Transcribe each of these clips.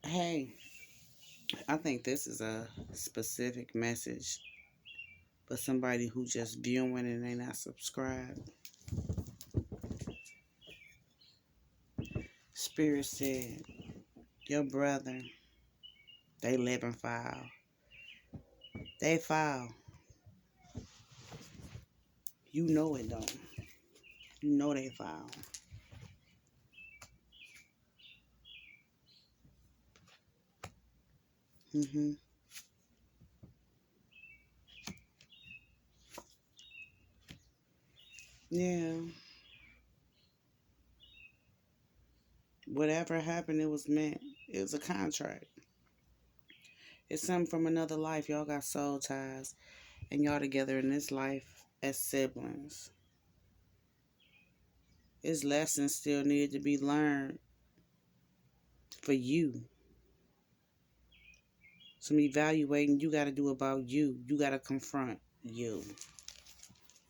Hey, I think this is a specific message for somebody who just viewing and they not subscribed. Spirit said, your brother, they living foul. They foul. You know it though. You know they foul. hmm Yeah. Whatever happened, it was meant. It was a contract. It's something from another life. Y'all got soul ties and y'all together in this life as siblings. It's lessons still need to be learned for you. Some evaluating you got to do about you. You got to confront you.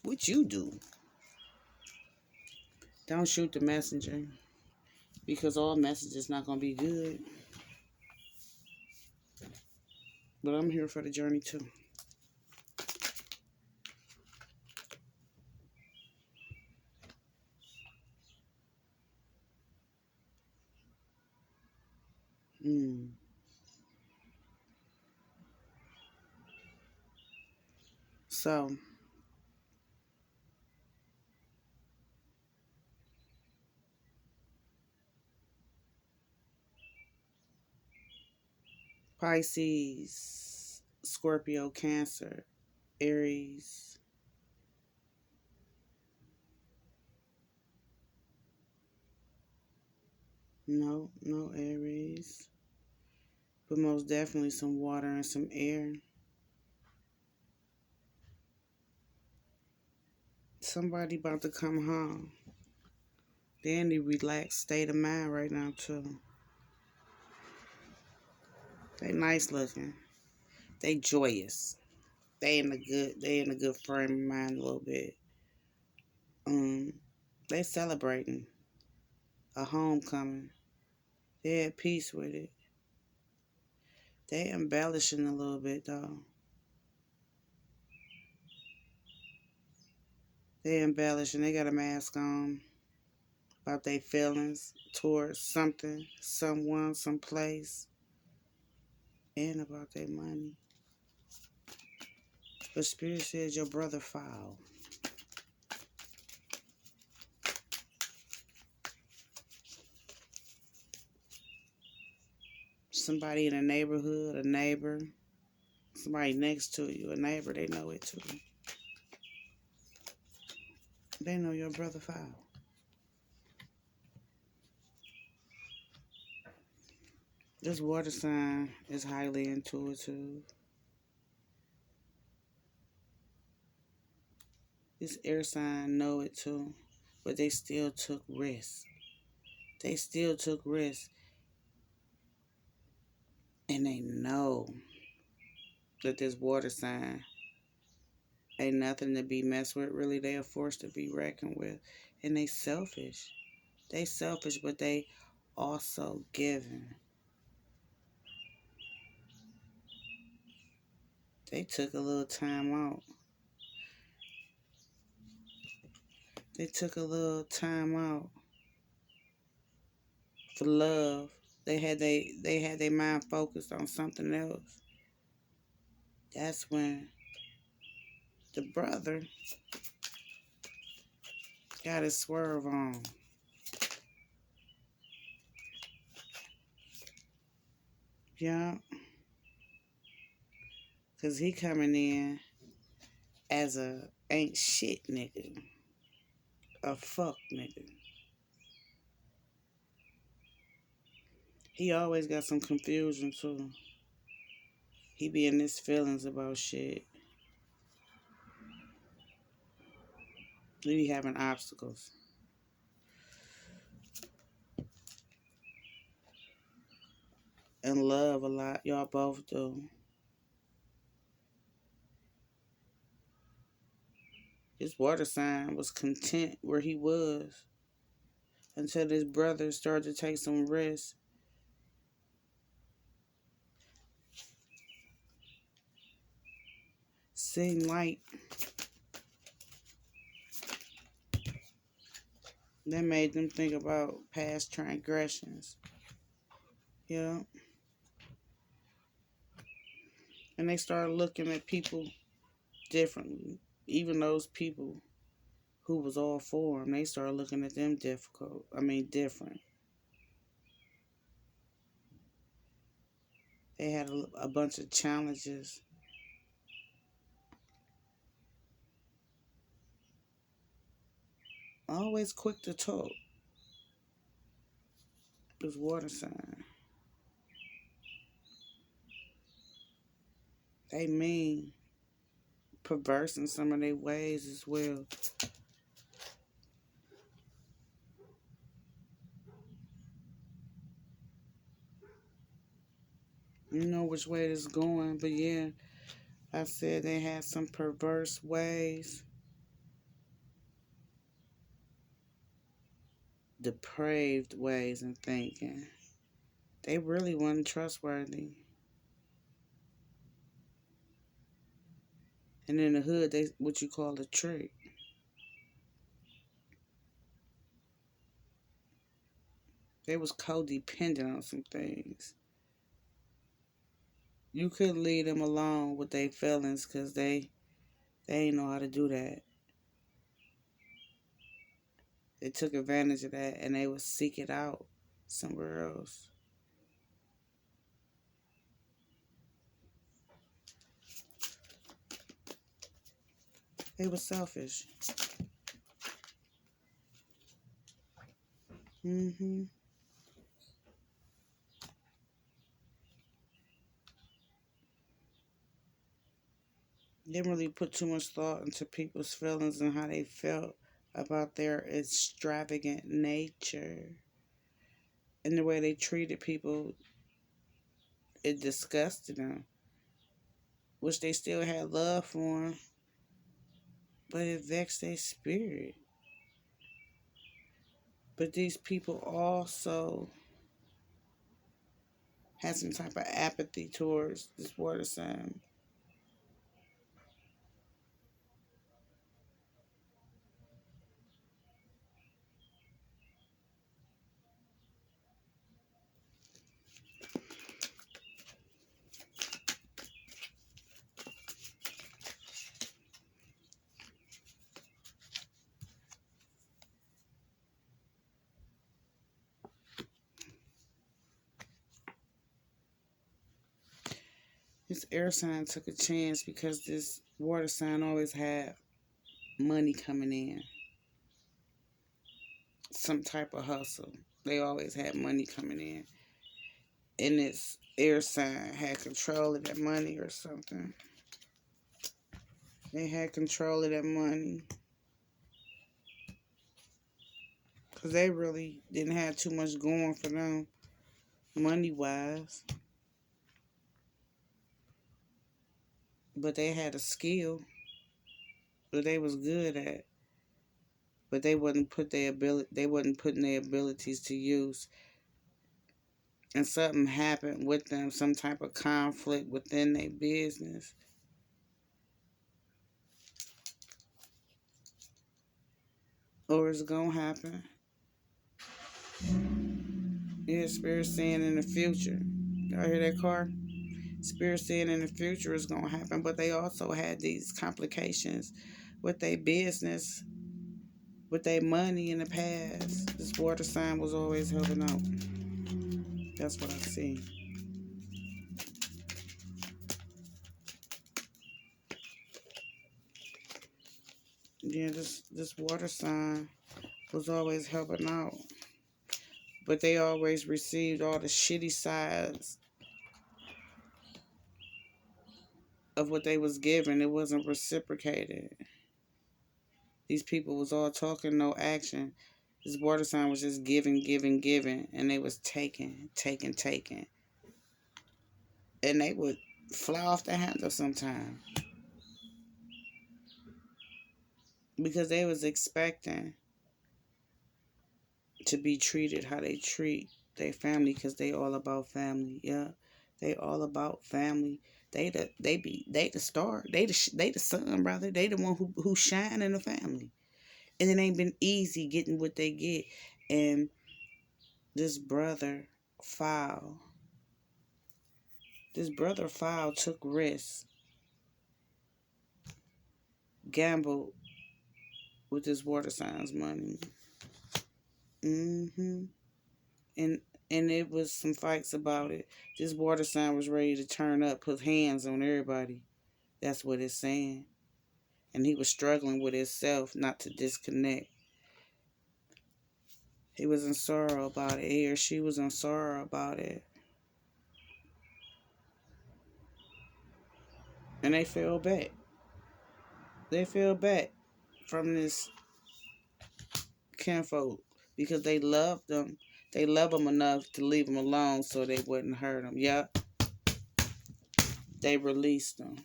What you do. Don't shoot the messenger because all messages not going to be good. But I'm here for the journey too. Mm. So, Pisces, Scorpio, Cancer, Aries. No, no Aries. But most definitely some water and some air. Somebody about to come home. They're in the relaxed state of mind right now too. They nice looking. They joyous. They in a good frame of mind a little bit. Um, they celebrating a homecoming. They at peace with it. They embellishing a little bit though. They embellishing. They got a mask on about their feelings towards something, someone, someplace, and about their money. But Spirit says your brother foul. Somebody in a neighborhood, a neighbor, somebody next to you, a neighbor, they know it too. They know your brother foul. This water sign is highly intuitive. This air sign know it too, but they still took risks. They still took risks, and they know that this water sign ain't nothing to be messed with. Really, they are forced to be reckoned with, and they selfish. They selfish, but they also giving. They took a little time out. They took a little time out for love. They had their mind focused on something else. That's when the brother got his swerve on. Yeah, cause he coming in as a ain't shit nigga, a fuck nigga. He always got some confusion too. He be in his feelings about shit. He be having obstacles. And love a lot. Y'all both do. His water sign was content where he was until his brother started to take some risks seen light. That made them think about past transgressions. Yeah. And they started looking at people differently. Even those people who was all for them, they started looking at them different. They had a bunch of challenges. Always quick to talk. This water sign. They mean, perverse in some of their ways as well. You know which way this is going, but yeah, I said they had some perverse ways, depraved ways in thinking. They really weren't trustworthy. And in the hood, they what you call a trick. They was codependent on some things. You couldn't leave them alone with their feelings because they ain't know how to do that. They took advantage of that and they would seek it out somewhere else. They were selfish. Mm-hmm. Didn't really put too much thought into people's feelings and how they felt about their extravagant nature. And the way they treated people, it disgusted them. Which they still had love for them, but it vexed their spirit. But these people also had some type of apathy towards this water sign. This air sign took a chance because this water sign always had money coming in. Some type of hustle. They always had money coming in. And this air sign had control of that money or something. They had control of that money. Because they really didn't have too much going for them, money-wise. But they had a skill that they was good at. But they wasn't putting their abilities to use. And something happened with them, some type of conflict within their business. Or it's gonna happen. Yeah, spirit seeing in the future. Y'all hear that car? Spirit seeing in the future is gonna happen, but they also had these complications with their business, with their money in the past. This water sign was always helping out. That's what I see. Yeah, this water sign was always helping out. But they always received all the shitty sides of what they was given. It wasn't reciprocated. These people was all talking, no action. This water sign was just giving, giving, giving, and they was taking, taking, taking. And they would fly off the handle sometimes. Because they was expecting to be treated how they treat their family because they all about family, yeah. They all about family. They the star. They the sun, brother. They the one who shine in the family. And it ain't been easy getting what they get. And this brother Fowl, took risks, gambled with this water signs money. hmm And it was some fights about it. This water sign was ready to turn up, put hands on everybody. That's what it's saying. And he was struggling with himself not to disconnect. He was in sorrow about it. He or she was in sorrow about it. And they fell back. They fell back from this kinfolk because they loved them. They love them enough to leave them alone so they wouldn't hurt them. Yep. They released them.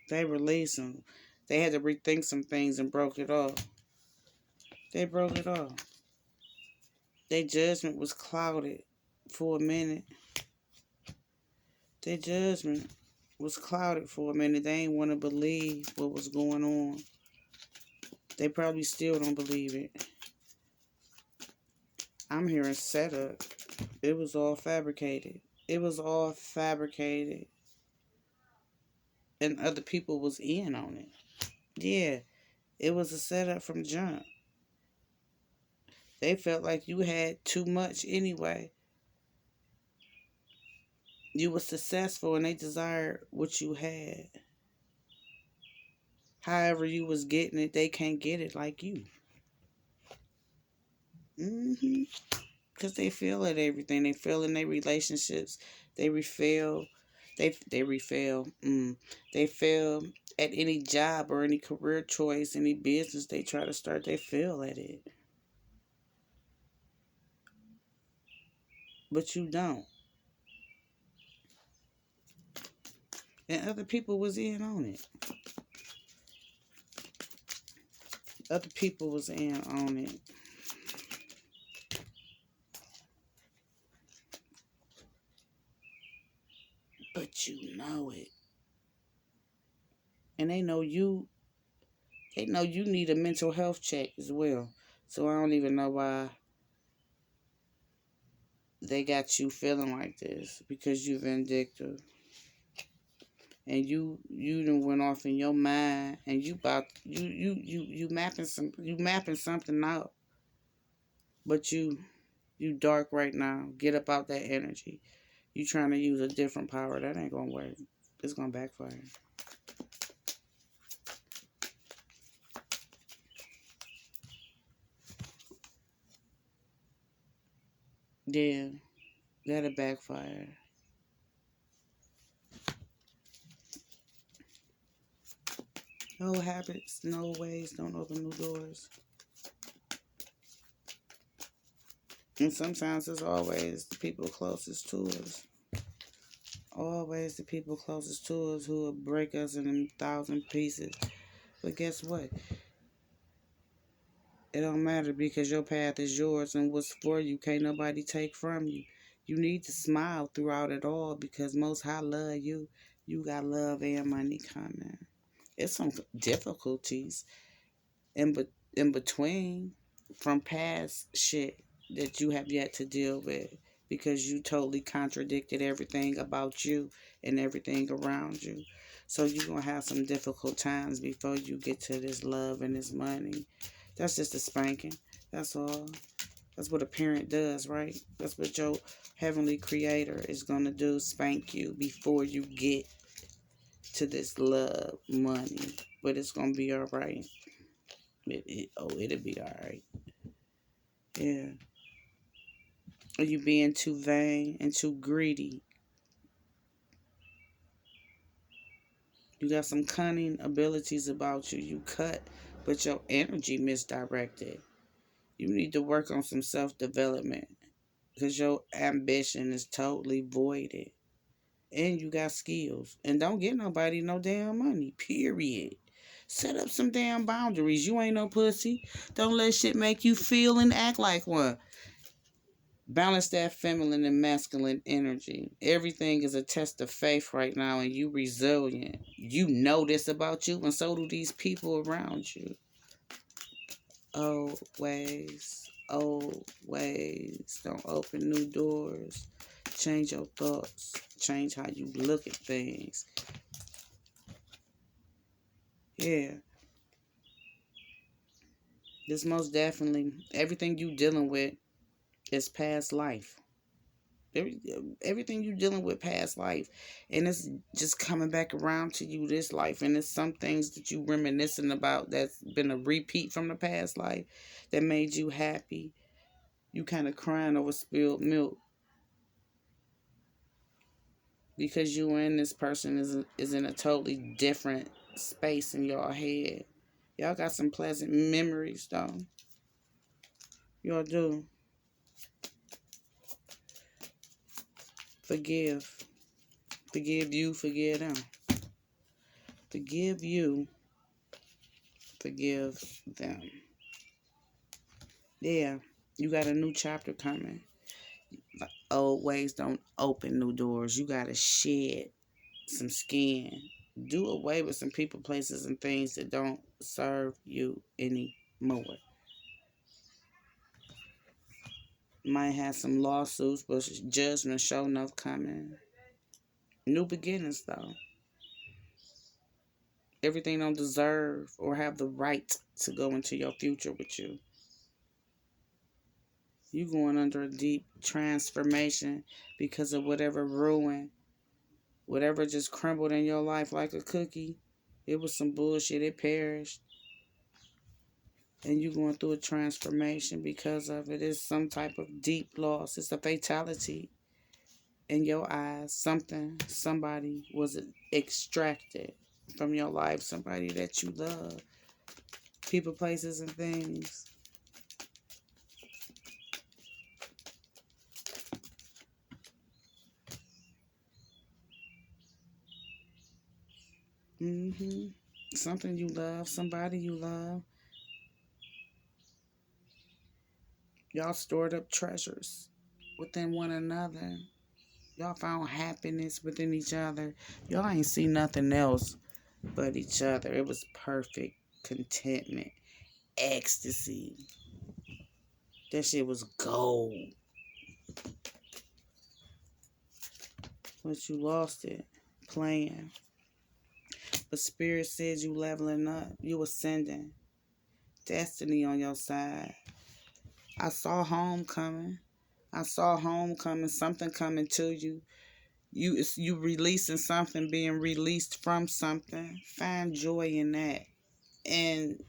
They released them. They had to rethink some things and broke it off. They broke it off. Their judgment was clouded for a minute. Their judgment was clouded for a minute. They ain't want to believe what was going on. They probably still don't believe it. I'm hearing setup. It was all fabricated. It was all fabricated. And other people was in on it. Yeah, it was a setup from jump. They felt like you had too much anyway. You were successful and they desired what you had. However you was getting it, they can't get it like you. Because they feel at everything. They feel in their relationships. They refail. They refail. They fail at any job or any career choice, any business they try to start. They fail at it. But you don't. And other people was in on it. Other people was in on it. But you know it. And they know you need a mental health check as well. So I don't even know why they got you feeling like this, because you're vindictive. And you done went off in your mind and you mapping something out. But you dark right now. Get up out that energy. You trying to use a different power. That ain't gonna work. It's gonna backfire. Yeah, that'll backfire. No habits, no ways, don't open new doors. And sometimes it's always the people closest to us. Always the people closest to us who will break us in 1,000 pieces. But guess what? It don't matter because your path is yours and what's for you can't nobody take from you. You need to smile throughout it all because Most High love you. You got love and money coming. It's some difficulties in between from past shit that you have yet to deal with because you totally contradicted everything about you and everything around you. So you're going to have some difficult times before you get to this love and this money. That's just a spanking. That's all. That's what a parent does, right? That's what your heavenly creator is going to do, spank you before you get to this love money. But it's going to be all right. It'll be all right. Yeah. Are you being too vain and too greedy? You got some cunning abilities about you. You cut, but your energy misdirected. You need to work on some self-development because your ambition is totally voided. And you got skills. And don't get nobody no damn money, period. Set up some damn boundaries. You ain't no pussy. Don't let shit make you feel and act like one. Balance that feminine and masculine energy. Everything is a test of faith right now, and you resilient. You know this about you, and so do these people around you. Always, always. Don't open new doors. Change your thoughts. Change how you look at things. Yeah. This most definitely, everything you dealing with is past life. Everything you dealing with past life, and it's just coming back around to you this life, and it's some things that you reminiscing about that's been a repeat from the past life that made you happy. You kind of crying over spilled milk because you and this person is in a totally different space in your head. Y'all got some pleasant memories though. Y'all do. Forgive. Forgive you, forgive them. Forgive you, forgive them. Yeah, you got a new chapter coming. Old ways don't open new doors. You got to shed some skin. Do away with some people, places, and things that don't serve you anymore. Might have some lawsuits, but judgment sure enough coming. New beginnings, though. Everything don't deserve or have the right to go into your future with you. You going under a deep transformation because of whatever ruin, whatever just crumbled in your life like a cookie. It was some bullshit. It perished. And you going through a transformation because of it. It's some type of deep loss. It's a fatality in your eyes. Somebody was extracted from your life. Somebody that you love. People, places, and things. Something you love. Somebody you love. Y'all stored up treasures within one another. Y'all found happiness within each other. Y'all ain't see nothing else but each other. It was perfect contentment, ecstasy. That shit was gold. But you lost it playing. But Spirit says you leveling up. You ascending. Destiny on your side. I saw homecoming. I saw homecoming. Something coming to you. You releasing something, being released from something. Find joy in that. And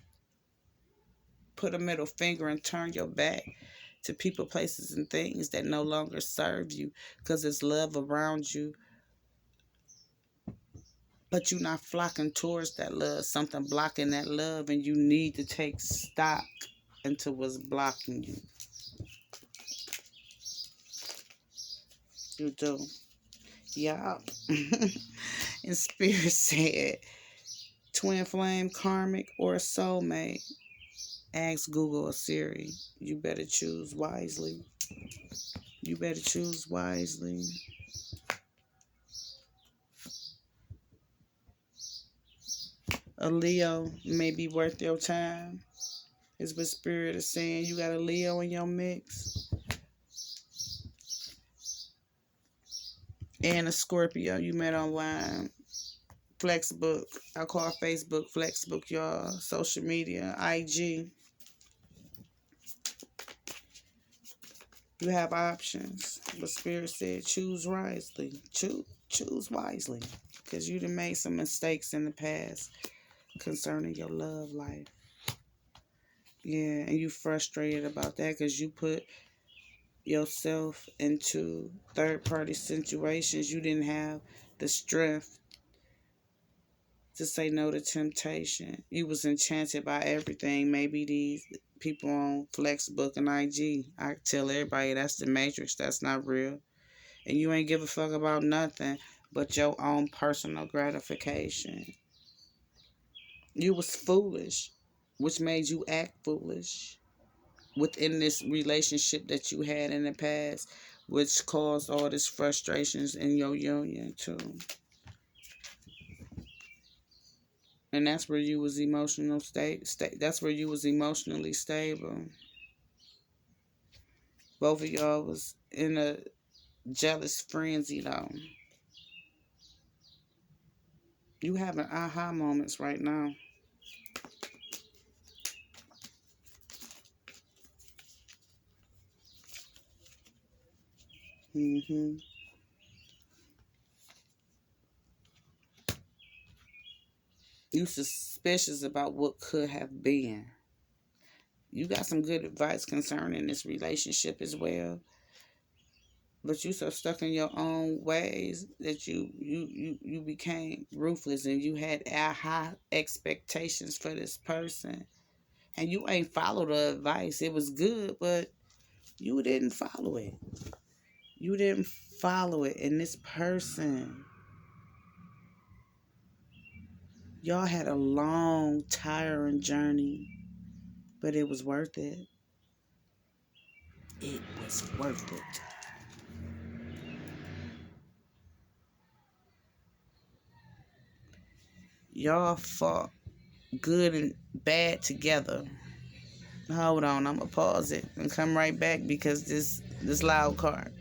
put a middle finger and turn your back to people, places, and things that no longer serve you because there's love around you. But you're not flocking towards that love. Something blocking that love, and you need to take stock into what's blocking you. You do. Yeah. And Spirit said, twin flame, karmic, or soulmate. Ask Google or Siri. You better choose wisely. You better choose wisely. A Leo may be worth your time. Is what Spirit is saying. You got a Leo in your mix. And a Scorpio you met online. Flexbook. I call Facebook Flexbook, y'all. Social media. IG. You have options. But Spirit said choose wisely. Choose wisely. Because you done made some mistakes in the past concerning your love life. Yeah, and you frustrated about that because you put yourself into third-party situations. You didn't have the strength to say no to temptation. You was enchanted by everything. Maybe these people on Flexbook and IG, I tell everybody that's the Matrix. That's not real. And you ain't give a fuck about nothing but your own personal gratification. You was foolish, which made you act foolish. within this relationship that you had in the past, which caused all this frustrations in your union too. And that's where you was that's where you was emotionally stable. Both of y'all was in a jealous frenzy though. You having aha moments right now. Mm-hmm. You suspicious about what could have been. You got some good advice concerning this relationship as well. But you so stuck in your own ways that you became ruthless, and you had high expectations for this person. And you ain't followed the advice. It was good, but you didn't follow it. You didn't follow it. And this person, y'all had a long, tiring journey, but it was worth it. It was worth it. Y'all fought good and bad together. Hold on, I'm gonna pause it and come right back because this loud card.